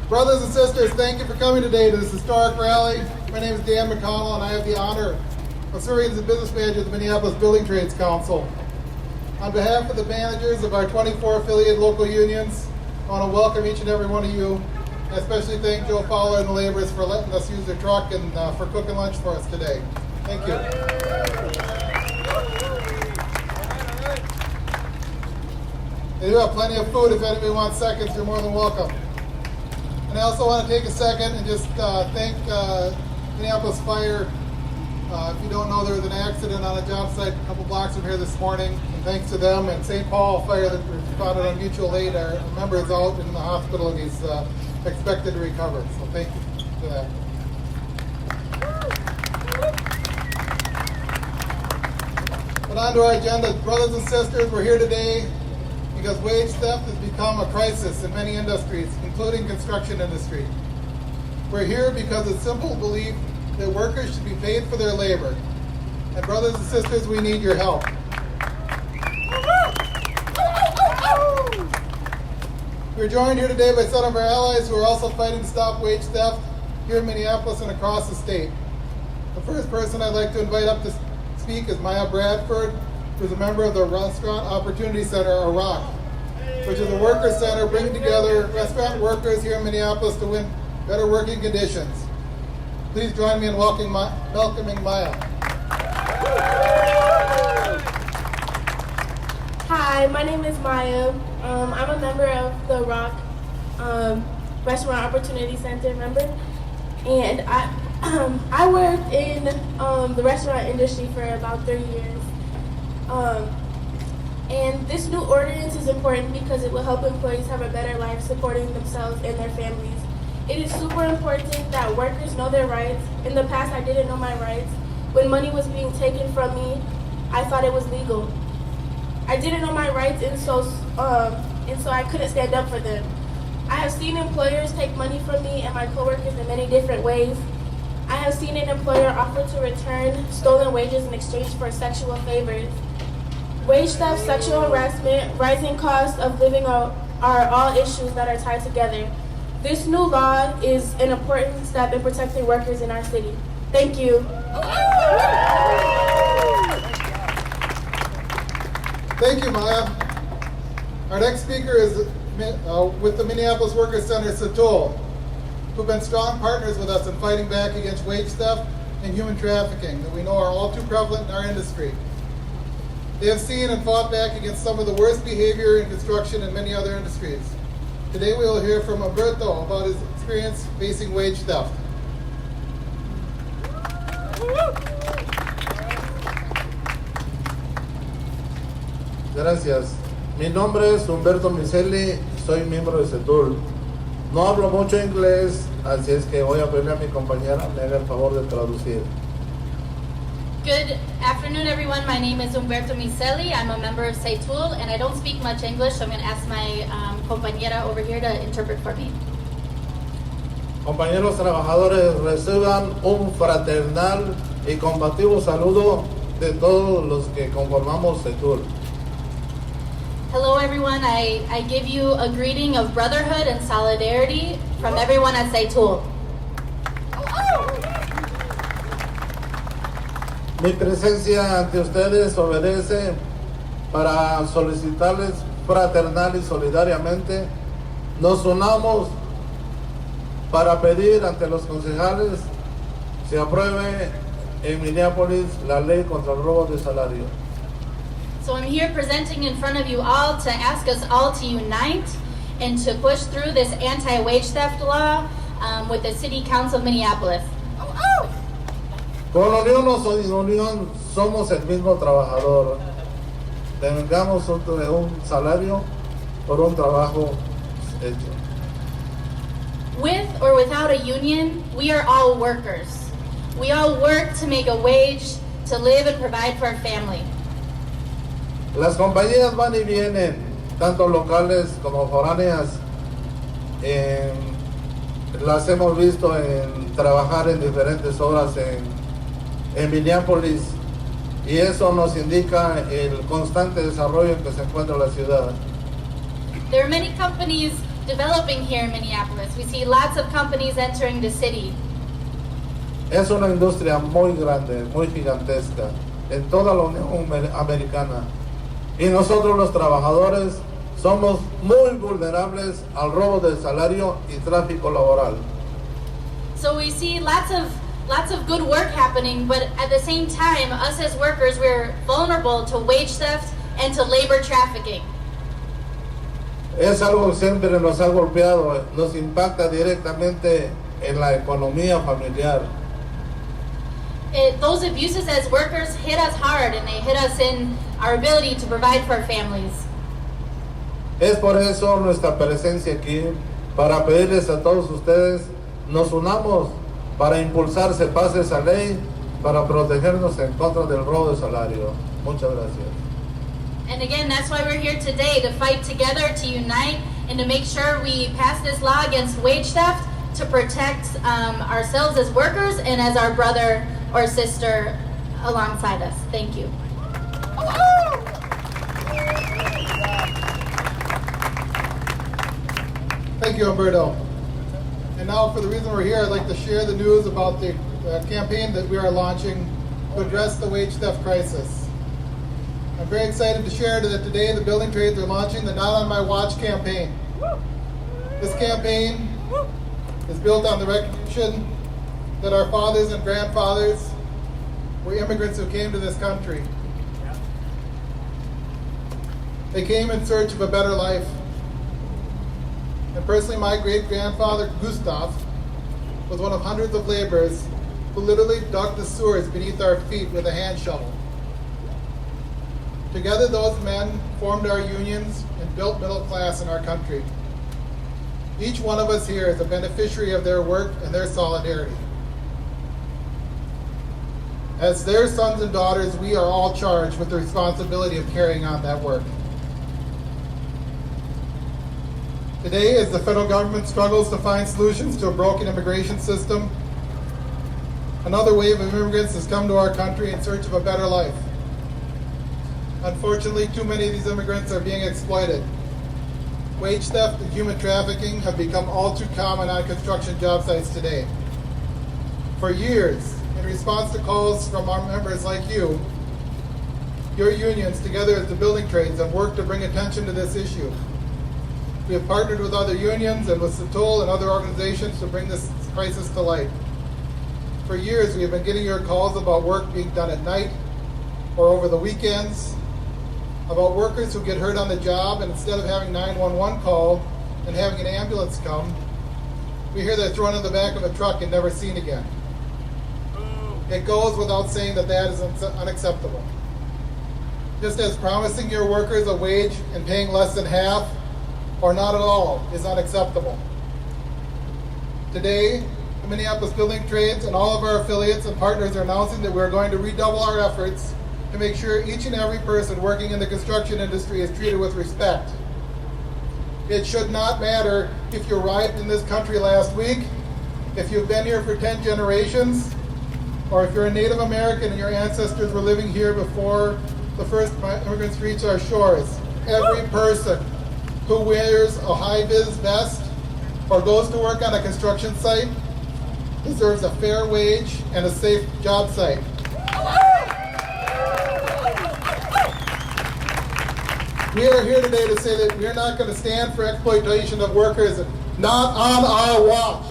Brothers and sisters, thank you for coming today to this historic rally. My name is Dan McConnell, and I have the honor of serving as the business manager of the Minneapolis Building Trades Council. On behalf of the managers of our 24 affiliate local unions, I want to welcome each and every one of you. I especially thank Joe Fowler and the laborers for letting us use their truck and for cooking lunch for us today. Thank you. They do have plenty of food. If anybody wants seconds, you're more than welcome. And I also want to take a second and just thank Minneapolis Fire. If you don't know, there was an accident on a job site a couple blocks from here this morning. And thanks to them and St. Paul Fire that responded on mutual aid, our member is out in the hospital and he's expected to recover. So thank you for that. But on to our agenda. Brothers and sisters, we're here today because wage theft has become a crisis in many industries, including construction industry. We're here because of simple belief that workers should be paid for their labor. And brothers and sisters, we need your help. We're joined here today by some of our allies who are also fighting to stop wage theft here in Minneapolis and across the state. The first person I'd like to invite up to speak is Maya Bradford, who's a member of the Restaurant Opportunity Center, or ROC, which is a worker center bringing together restaurant workers here in Minneapolis to win better working conditions. Please join me in welcoming Maya. Hi, my name is Maya. I'm a member of the ROC Restaurant Opportunity Center member, and I worked in the restaurant industry for about 30 years. And this new ordinance is important because it will help employees have a better life supporting themselves and their families. It is super important that workers know their rights. In the past, I didn't know my rights. When money was being taken from me, I thought it was legal. I didn't know my rights, and so I couldn't stand up for them. I have seen employers take money from me and my coworkers in many different ways. I have seen an employer offer to return stolen wages in exchange for sexual favors. Wage theft, sexual harassment, rising costs of living are all issues that are tied together. This new law is an important step in protecting workers in our city. Thank you. Thank you, Maya. Our next speaker is with the Minneapolis Workers Center, Satul, who've been strong partners with us in fighting back against wage theft and human trafficking that we know are all too prevalent in our industry. They have seen and fought back against some of the worst behavior in construction and many other industries. Today we will hear from Umberto about his experience facing wage theft. Gracias. Mi nombre es Humberto Micelli, soy miembro de CETUL. No hablo mucho inglés, así es que voy a pedirle a mi compañera me haga el favor de traducir. Good afternoon, everyone. My name is Humberto Micelli. I'm a member of CETUL, and I don't speak much English, so I'm going to ask my compañera over here to interpret for me. Compañeros trabajadores, reciban un fraternal y combativo saludo de todos los que conformamos CETUL. Hello, everyone. I give you a greeting of brotherhood and solidarity from everyone at CETUL. Mi presencia ante ustedes obedece para solicitarles fraternal y solidariamente nos unamos para pedir ante los concejales se apruebe en Minneapolis la ley contra el robo de salario. So I'm here presenting in front of you all to ask us all to unite and to push through this anti-wage theft law with the City Council of Minneapolis. Con unión o sin unión somos el mismo trabajador. Tengamos un salario por un trabajo hecho. With or without a union, we are all workers. We all work to make a wage to live and provide for our family. Las compañías van y vienen, tanto locales como foráneas. Las hemos visto en trabajar en diferentes horas en Minneapolis, y eso nos indica el constante desarrollo en que se encuentra la ciudad. There are many companies developing here in Minneapolis. We see lots of companies entering the city. Es una industria muy grande, muy gigantesca en toda la Unión Americana. Y nosotros los trabajadores somos muy vulnerables al robo del salario y tráfico laboral. So we see lots of good work happening, but at the same time, us as workers, we're vulnerable to wage theft and to labor trafficking. Es algo que siempre nos ha golpeado, nos impacta directamente en la economía familiar. Those abuses as workers hit us hard, and they hit us in our ability to provide for our families. Es por eso nuestra presencia aquí, para pedirles a todos ustedes, nos unamos para impulsar se pase esa ley, para protegernos en contra del robo de salario. Muchas gracias. And again, that's why we're here today, to fight together, to unite, and to make sure we pass this law against wage theft to protect ourselves as workers and as our brother or sister alongside us. Thank you. Thank you, Humberto. And now, for the reason we're here, I'd like to share the news about the campaign that we are launching to address the wage theft crisis. I'm very excited to share that today the building trades are launching the Not on My Watch campaign. This campaign is built on the recognition that our fathers and grandfathers were immigrants who came to this country. They came in search of a better life. And personally, my great-grandfather, Gustav, was one of hundreds of laborers who literally dug the sewers beneath our feet with a hand shovel. Together, those men formed our unions and built middle class in our country. Each one of us here is a beneficiary of their work and their solidarity. As their sons and daughters, we are all charged with the responsibility of carrying on that work. Today, as the federal government struggles to find solutions to a broken immigration system, another wave of immigrants has come to our country in search of a better life. Unfortunately, too many of these immigrants are being exploited. Wage theft and human trafficking have become all too common on construction job sites today. For years, in response to calls from our members like you, your unions, together as the building trades, have worked to bring attention to this issue. We have partnered with other unions and with SATOL and other organizations to bring this crisis to light. For years, we have been getting your calls about work being done at night or over the weekends, about workers who get hurt on the job, and instead of having 911 call and having an ambulance come, we hear they're thrown in the back of a truck and never seen again. It goes without saying that that is unacceptable. Just as promising your workers a wage and paying less than half or not at all is unacceptable. Today, the Minneapolis Building Trades and all of our affiliates and partners are announcing that we're going to redouble our efforts to make sure each and every person working in the construction industry is treated with respect. It should not matter if you arrived in this country last week, if you've been here for 10 generations, or if you're a Native American and your ancestors were living here before the first immigrants reached our shores. Every person who wears a high-vis vest or goes to work on a construction site deserves a fair wage and a safe job site. We are here today to say that we're not going to stand for exploitation of workers, not on our watch.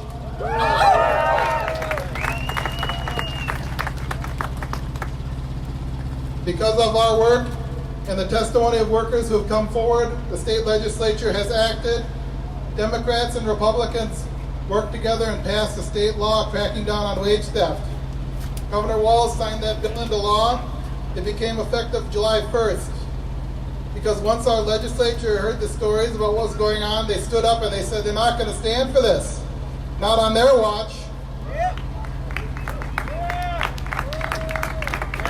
Because of our work and the testimony of workers who have come forward, the state legislature has acted. Democrats and Republicans worked together and passed a state law cracking down on wage theft. Governor Walz signed that bill into law. It became effective July 1st. Because once our legislature heard the stories about what was going on, they stood up and they said they're not going to stand for this. Not on their watch.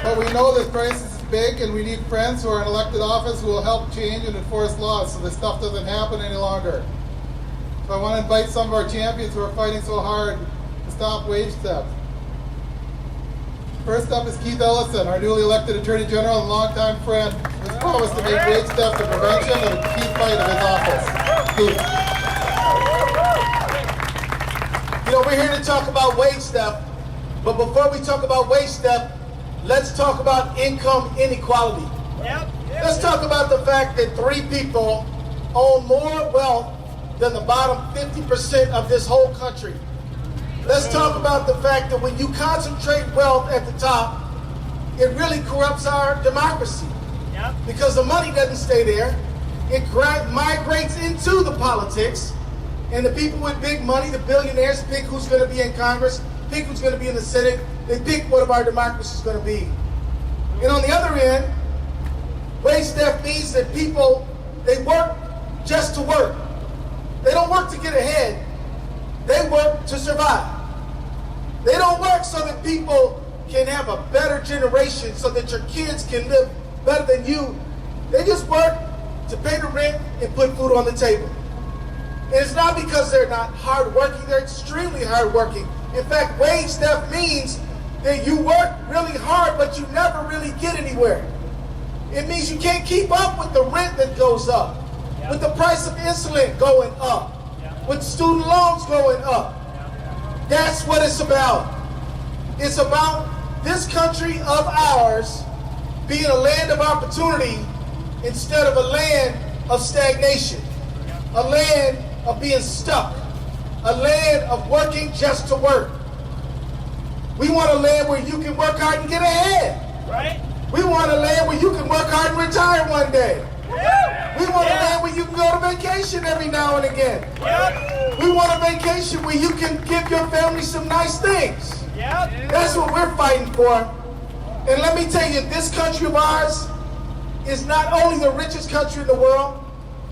But we know this crisis is big, and we need friends who are in elected office who will help change and enforce laws so this stuff doesn't happen any longer. So I want to invite some of our champions who are fighting so hard to stop wage theft. First up is Keith Ellison, our newly elected Attorney General and longtime friend, who has promised to make wage theft a prevention and a key fight of his office. Keith. we're here to talk about wage theft. But before we talk about wage theft, let's talk about income inequality. Let's talk about the fact that 3 people own more wealth than the bottom 50% of this whole country. Let's talk about the fact that when you concentrate wealth at the top, it really corrupts our democracy. Because the money doesn't stay there. It migrates into the politics. And the people with big money, the billionaires, pick who's going to be in Congress, pick who's going to be in the Senate. They pick what our democracy is going to be. And on the other end, wage theft means that people, they work just to work. They don't work to get ahead. They work to survive. They don't work so that people can have a better generation, so that your kids can live better than you. They just work to pay the rent and put food on the table. And it's not because they're not hardworking, they're extremely hardworking. In fact, wage theft means that you work really hard, but you never really get anywhere. It means you can't keep up with the rent that goes up, with the price of insulin going up, with student loans going up. That's what it's about. It's about this country of ours being a land of opportunity instead of a land of stagnation, a land of being stuck, a land of working just to work. We want a land where you can work hard and get ahead. Right? We want a land where you can work hard and retire one day. We want a land where you can go to vacation every now and again. We want a vacation where you can give your family some nice things. That's what we're fighting for. And let me tell you, this country of ours is not only the richest country in the world,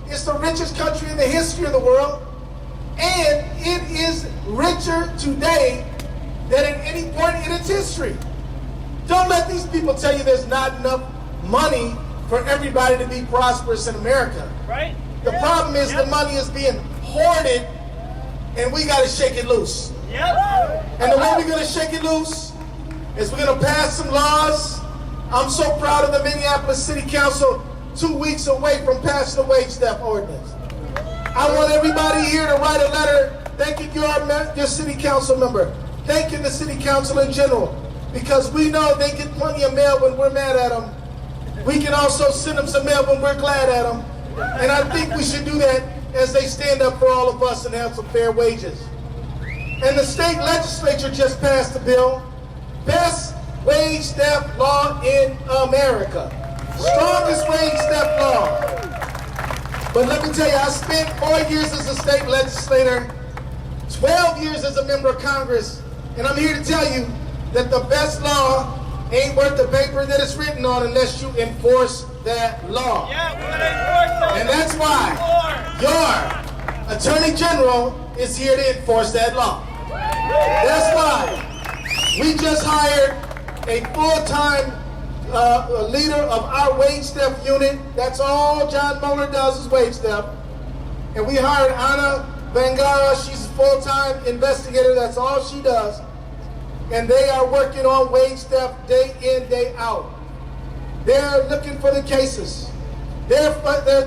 it's the richest country in the history of the world. And it is richer today than at any point in its history. Don't let these people tell you there's not enough money for everybody to be prosperous in America. Right? The problem is the money is being hoarded, and we got to shake it loose. And the way we're going to shake it loose is we're going to pass some laws. I'm so proud of the Minneapolis City Council, 2 weeks away from passing the wage theft ordinance. I want everybody here to write a letter thanking your city council member, thanking the city council in general, because we know they get plenty of mail when we're mad at them. We can also send them some mail when we're glad at them. And I think we should do that as they stand up for all of us and have some fair wages. And the state legislature just passed a bill, best wage theft law in America. Strongest wage theft law. But let me tell you, I spent 4 years as a state legislator, 12 years as a member of Congress, and I'm here to tell you that the best law ain't worth the paper that it's written on unless you enforce that law. And that's why your Attorney General is here to enforce that law. That's why we just hired a full-time leader of our wage theft unit. That's all John Mueller does is wage theft. And we hired Anna Bangara. She's a full-time investigator. That's all she does. And they are working on wage theft day in, day out. They're looking for the cases. They're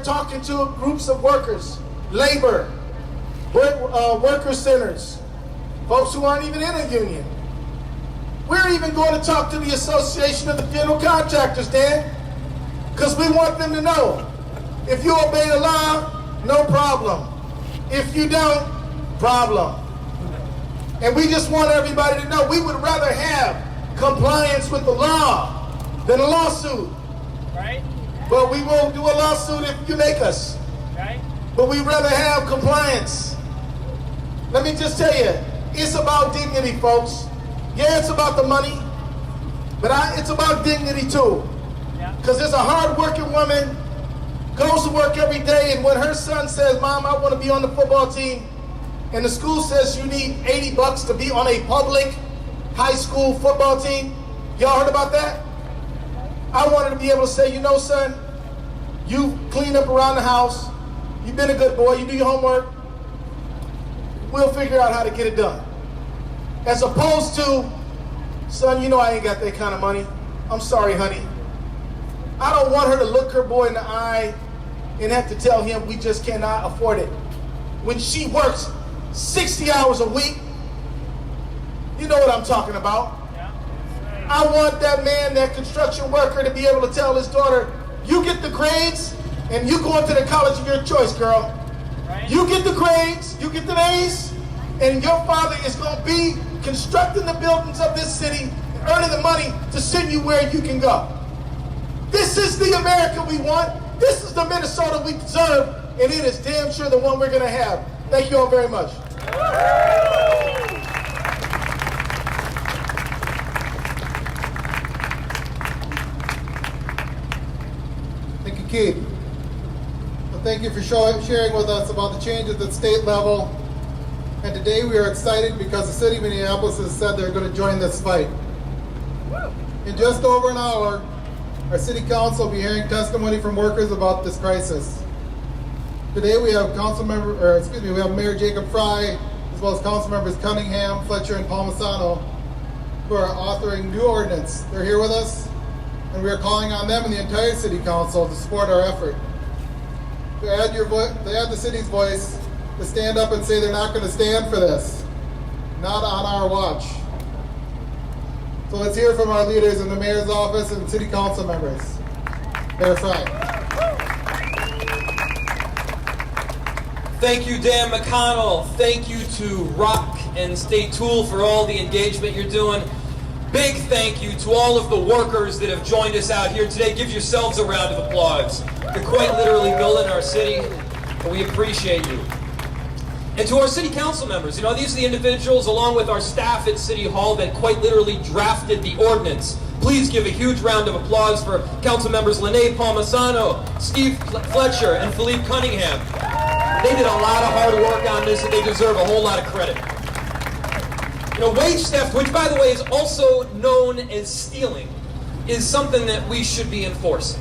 talking to groups of workers, labor, worker centers, folks who aren't even in a union. We're even going to talk to the Association of the General Contractors, Dan, because we want them to know, if you obey the law, no problem. If you don't, problem. And we just want everybody to know we would rather have compliance with the law than a lawsuit. Right? But we won't do a lawsuit if you make us. Right? But we'd rather have compliance. Let me just tell you, it's about dignity, folks. Yeah, it's about the money, but it's about dignity too. Because there's a hard-working woman, goes to work every day, and when her son says, Mom, I want to be on the football team, and the school says you need $80 to be on a public high school football team. Y'all heard about that? I wanted to be able to say, you know, son, you clean up around the house. You've been a good boy. You do your homework. We'll figure out how to get it done. As opposed to, son, you know I ain't got that kind of money. I'm sorry, honey. I don't want her to look her boy in the eye and have to tell him we just cannot afford it. When she works 60 hours a week You know what I'm talking about. I want that man, that construction worker, to be able to tell his daughter, you get the grades and you go into the college of your choice, girl. You get the grades, you get the A's, and your father is going to be constructing the buildings of this city and earning the money to send you where you can go. This is the America we want. This is the Minnesota we deserve, and it is damn sure the one we're going to have. Thank you all very much. Thank you, Keith. Well, thank you for sharing with us about the changes at state level. And today we are excited because the city of Minneapolis has said they're going to join this fight. In just over an hour, our city council will be hearing testimony from workers about this crisis. Today we have we have Mayor Jacob Fry, as well as council members Cunningham, Fletcher, and Palmisano, who are authoring new ordinance. They're here with us, and we are calling on them and the entire city council to support our effort. To add the city's voice, to stand up and say they're not going to stand for this. Not on our watch. So let's hear from our leaders in the mayor's office and city council members. Mayor Fry. Thank you, Dan McConnell. Thank you to Rock and Stay Tool for all the engagement you're doing. Big thank you to all of the workers that have joined us out here today. Give yourselves a round of applause. You're quite literally building our city, and we appreciate you. And to our city council members, these are the individuals, along with our staff at City Hall, that quite literally drafted the ordinance. Please give a huge round of applause for council members Lene Palmisano, Steve Fletcher, and Philippe Cunningham. They did a lot of hard work on this, and they deserve a whole lot of credit. Wage theft, which by the way is also known as stealing, is something that we should be enforcing.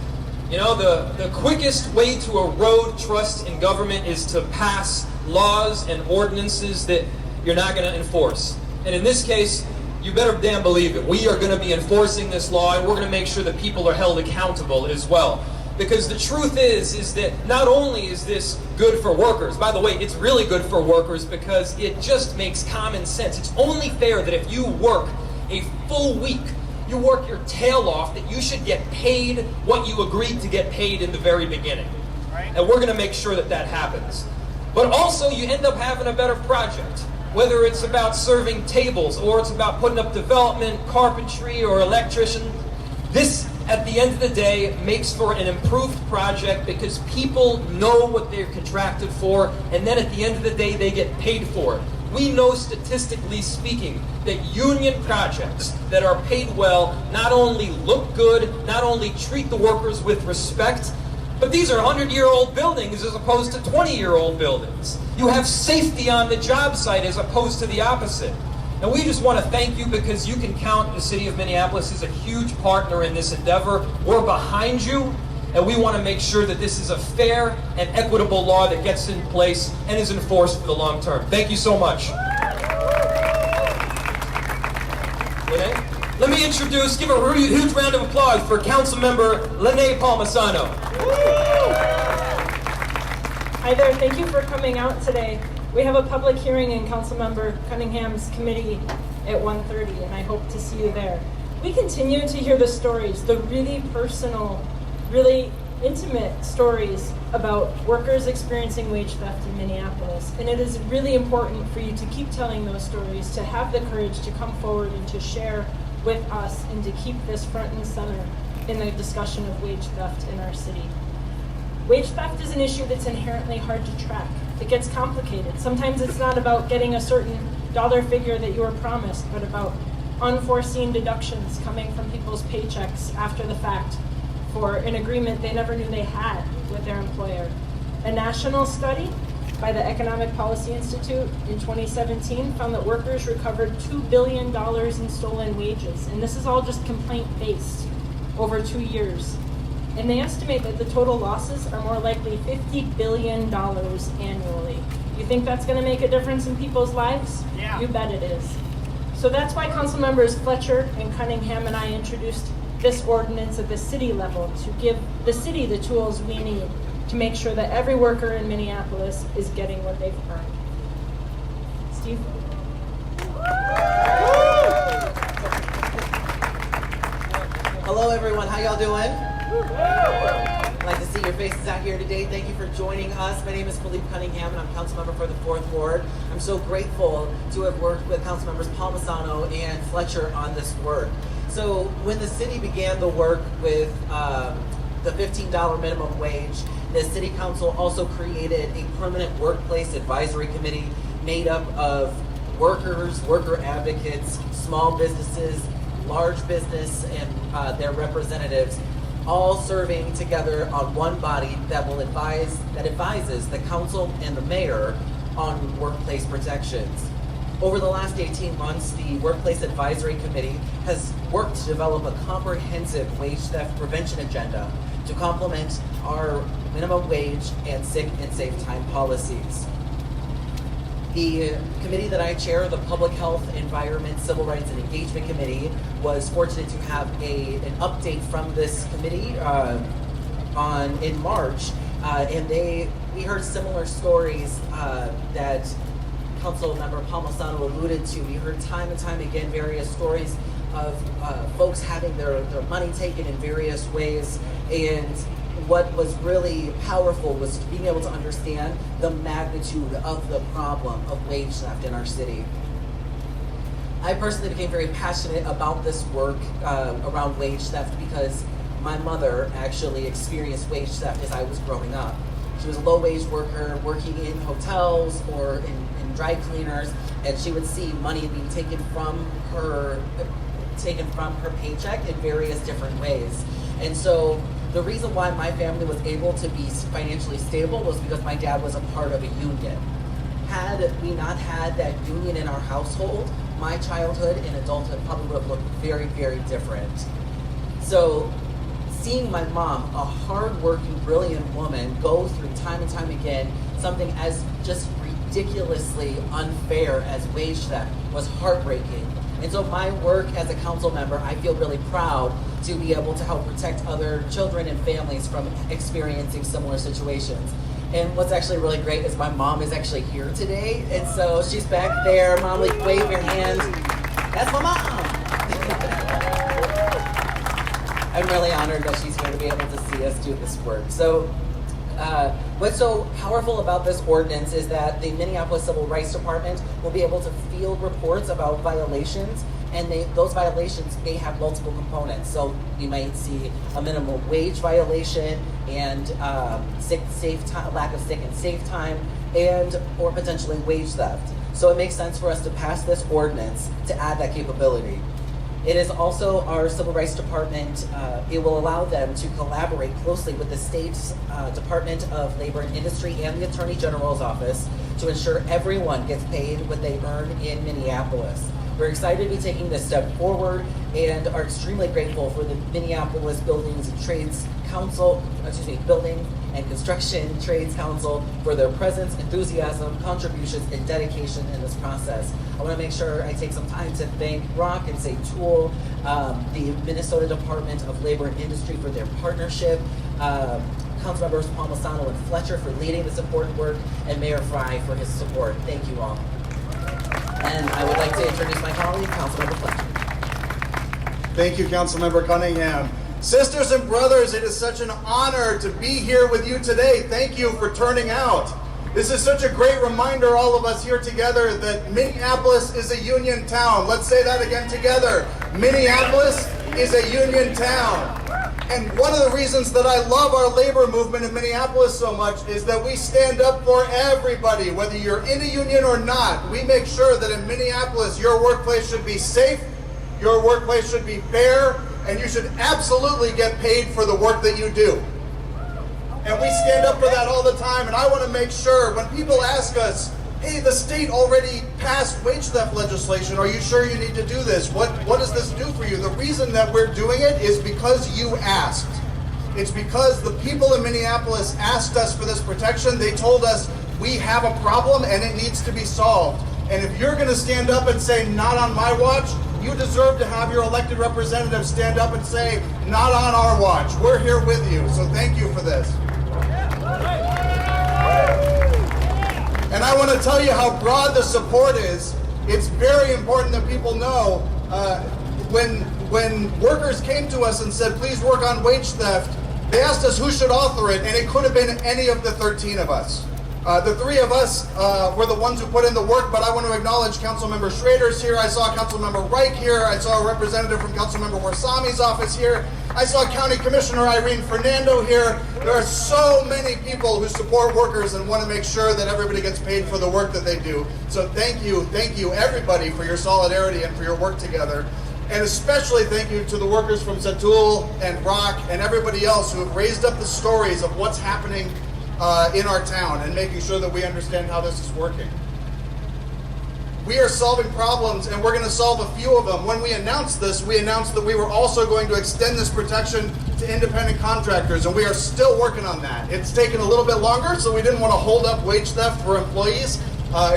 The quickest way to erode trust in government is to pass laws and ordinances that you're not going to enforce. And in this case, you better damn believe it. We are going to be enforcing this law, and we're going to make sure that people are held accountable as well. Because the truth is that not only is this good for workers, by the way, it's really good for workers because it just makes common sense. It's only fair that if you work a full week, you work your tail off, that you should get paid what you agreed to get paid in the very beginning. Right. And we're going to make sure that that happens. But also, you end up having a better project. Whether it's about serving tables, or it's about putting up development, carpentry, or electrician, this, at the end of the day, makes for an improved project because people know what they're contracted for, and then at the end of the day, they get paid for it. We know, statistically speaking, that union projects that are paid well not only look good, not only treat the workers with respect, but these are 100-year-old buildings as opposed to 20-year-old buildings. You have safety on the job site as opposed to the opposite. And we just want to thank you because you can count the city of Minneapolis as a huge partner in this endeavor. We're behind you, and we want to make sure that this is a fair and equitable law that gets in place and is enforced for the long term. Thank you so much. Lene? Let me give a huge round of applause for Councilmember Lene Palmisano. Hi there, thank you for coming out today. We have a public hearing in Councilmember Cunningham's committee at 1:30, and I hope to see you there. We continue to hear the stories, the really personal, really intimate stories about workers experiencing wage theft in Minneapolis. And it is really important for you to keep telling those stories, to have the courage to come forward and to share with us and to keep this front and center in the discussion of wage theft in our city. Wage theft is an issue that's inherently hard to track. It gets complicated. Sometimes it's not about getting a certain dollar figure that you were promised, but about unforeseen deductions coming from people's paychecks after the fact for an agreement they never knew they had with their employer. A national study by the Economic Policy Institute in 2017 found that workers recovered $2 billion in stolen wages, and this is all just complaint-based over 2 years. And they estimate that the total losses are more likely $50 billion annually. You think that's going to make a difference in people's lives? Yeah. You bet it is. So that's why Council Members Fletcher and Cunningham and I introduced this ordinance at the city level to give the city the tools we need to make sure that every worker in Minneapolis is getting what they've earned. Steve? everyone. How y'all doing? I'd like to see your faces out here today. Thank you for joining us. My name is Philippe Cunningham, and I'm council member for the 4th Ward. I'm so grateful to have worked with council members Palmisano and Fletcher on this work. So when the city began the work with the $15 minimum wage, the city council also created a permanent workplace advisory committee made up of workers, worker advocates, small businesses, large business, and their representatives, all serving together on one body that advises the council and the mayor on workplace protections. Over the last 18 months, the Workplace Advisory Committee has worked to develop a comprehensive wage theft prevention agenda to complement our minimum wage and sick and safe time policies. The committee that I chair, the Public Health, Environment, Civil Rights, and Engagement Committee, was fortunate to have an update from this committee in March, and we heard similar stories that Council Member Palmisano alluded to. We heard time and time again various stories of folks having their money taken in various ways, and what was really powerful was being able to understand the magnitude of the problem of wage theft in our city. I personally became very passionate about this work around wage theft because my mother actually experienced wage theft as I was growing up. She was a low-wage worker working in hotels or in dry cleaners, and she would see money being taken from her paycheck in various different ways. And so the reason why my family was able to be financially stable was because my dad was a part of a union. Had we not had that union in our household, my childhood and adulthood probably would have looked very, very different. So seeing my mom, a hard-working, brilliant woman, go through time and time again something as just ridiculously unfair as wage theft was heartbreaking. And so my work as a council member, I feel really proud to be able to help protect other children and families from experiencing similar situations. And what's actually really great is my mom is actually here today, and so she's back there. Mom, like, wave your hand. That's my mom. I'm really honored that she's here to be able to see us do this work. So what's so powerful about this ordinance is that the Minneapolis Civil Rights Department will be able to field reports about violations, and those violations may have multiple components. So you might see a minimum wage violation and lack of sick and safe time, or potentially wage theft. So it makes sense for us to pass this ordinance to add that capability. It is also our Civil Rights Department, it will allow them to collaborate closely with the state's Department of Labor and Industry and the Attorney General's office to ensure everyone gets paid what they earn in Minneapolis. We're excited to be taking this step forward and are extremely grateful for the Minneapolis Buildings and Trades Council, Building and Construction Trades Council for their presence, enthusiasm, contributions, and dedication in this process. I want to make sure I take some time to thank Rock and St. Tool, the Minnesota Department of Labor and Industry for their partnership, Councilmembers Palmisano and Fletcher for leading this important work, and Mayor Fry for his support. Thank you all. And I would like to introduce my colleague, Councilmember Fletcher. Thank you, Councilmember Cunningham. Sisters and brothers, it is such an honor to be here with you today. Thank you for turning out. This is such a great reminder, all of us here together, that Minneapolis is a union town. Let's say that again together. Minneapolis is a union town. And one of the reasons that I love our labor movement in Minneapolis so much is that we stand up for everybody, whether you're in a union or not. We make sure that in Minneapolis, your workplace should be safe, your workplace should be fair, and you should absolutely get paid for the work that you do. And we stand up for that all the time, and I want to make sure when people ask us, hey, the state already passed wage theft legislation, are you sure you need to do this? What does this do for you? The reason that we're doing it is because you asked. It's because the people in Minneapolis asked us for this protection. They told us we have a problem and it needs to be solved. And if you're going to stand up and say, not on my watch, you deserve to have your elected representatives stand up and say, not on our watch. We're here with you. So thank you for this. And I want to tell you how broad the support is. It's very important that people know when workers came to us and said, please work on wage theft, they asked us who should author it, and it could have been any of the 13 of us. The 3 of us were the ones who put in the work, but I want to acknowledge Councilmember Schrader's here. I saw Councilmember Reich here. I saw a representative from Councilmember Warsami's office here. I saw County Commissioner Irene Fernando here. There are so many people who support workers and want to make sure that everybody gets paid for the work that they do. So thank you everybody for your solidarity and for your work together. And especially thank you to the workers from Satul and Rock and everybody else who have raised up the stories of what's happening in our town and making sure that we understand how this is working. We are solving problems, and we're going to solve a few of them. When we announced this, we announced that we were also going to extend this protection to independent contractors, and we are still working on that. It's taken a little bit longer, so we didn't want to hold up wage theft for employees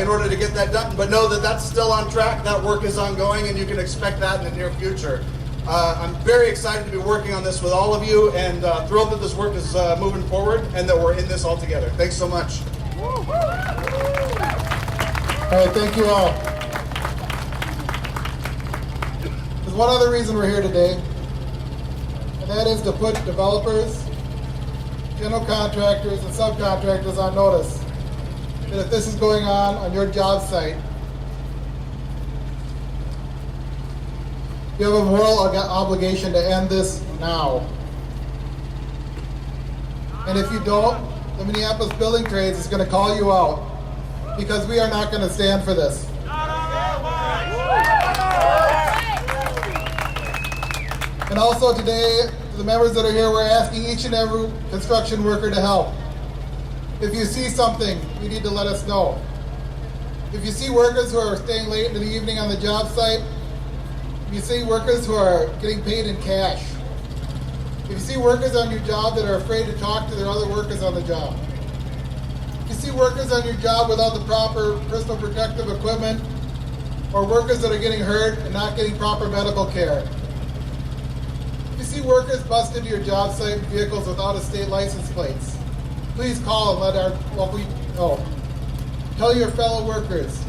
in order to get that done, but know that that's still on track. That work is ongoing, and you can expect that in the near future. I'm very excited to be working on this with all of you, and thrilled that this work is moving forward and that we're in this all together. Thanks so much. All right, thank you all. There's one other reason we're here today, and that is to put developers, general contractors, and subcontractors on notice that if this is going on your job site, you have a moral obligation to end this now. And if you don't, the Minneapolis Building Trades is going to call you out, because we are not going to stand for this. And also today, to the members that are here, we're asking each and every construction worker to help. If you see something, you need to let us know. If you see workers who are staying late into the evening on the job site, if you see workers who are getting paid in cash, if you see workers on your job that are afraid to talk to their other workers on the job, if you see workers on your job without the proper personal protective equipment, or workers that are getting hurt and not getting proper medical care, if you see workers bust into your job site in vehicles without a state license plates, please call and let our local know. Tell your fellow workers,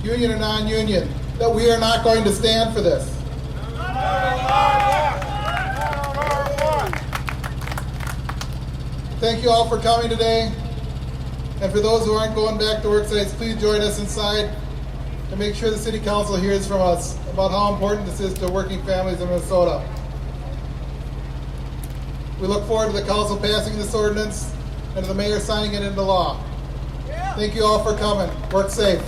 union or non-union, that we are not going to stand for this. Thank you all for coming today. And for those who aren't going back to work sites, please join us inside and make sure the City Council hears from us about how important this is to working families in Minnesota. We look forward to the Council passing this ordinance and to the Mayor signing it into law. Thank you all for coming. Work safe.